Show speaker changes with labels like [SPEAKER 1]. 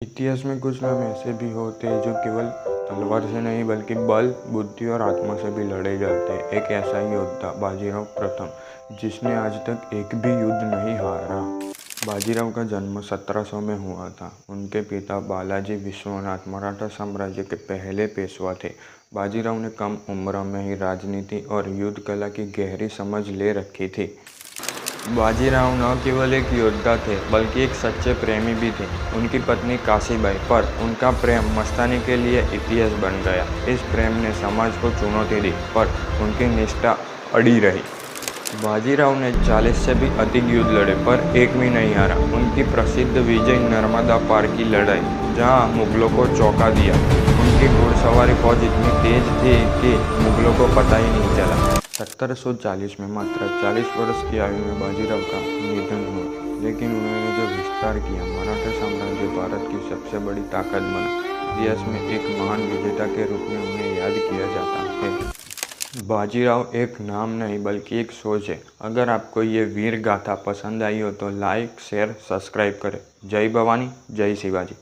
[SPEAKER 1] इतिहास में कुछ नाम ऐसे भी होते हैं जो केवल तलवार से नहीं बल्कि बल, बुद्धि और आत्मा से भी लड़े जाते हैं। एक ऐसा ही योद्धा बाजीराव प्रथम, जिसने आज तक एक भी युद्ध नहीं हारा। बाजीराव का जन्म 1700 में हुआ था। उनके पिता बालाजी विश्वनाथ मराठा साम्राज्य के पहले पेशवा थे। बाजीराव ने कम उम्र में ही राजनीति और युद्ध कला की गहरी समझ ले रखी थी। बाजीराव न केवल एक योद्धा थे बल्कि एक सच्चे प्रेमी भी थे। उनकी पत्नी काशीबाई पर उनका प्रेम मस्तानी के लिए इतिहास बन गया। इस प्रेम ने समाज को चुनौती दी पर उनकी निष्ठा अड़ी रही। बाजीराव ने 40 से भी अधिक युद्ध लड़े पर एक भी नहीं हारा। उनकी प्रसिद्ध विजय नर्मदा पार की लड़ाई, जहां मुगलों को चौंका दिया। उनकी घुड़सवारी फौज इतनी तेज थी कि मुगलों को पता ही नहीं चला। 1740 में मात्र 40 वर्ष की आयु में बाजीराव का निधन हुआ, लेकिन उन्होंने जो विस्तार किया, मराठा साम्राज्य भारत की सबसे बड़ी ताकत बना। इतिहास में एक महान विजेता के रूप में उन्हें याद किया जाता है। बाजीराव एक नाम नहीं बल्कि एक सोच है। अगर आपको ये वीर गाथा पसंद आई हो तो लाइक, शेयर, सब्सक्राइब करें। जय भवानी, जय शिवाजी।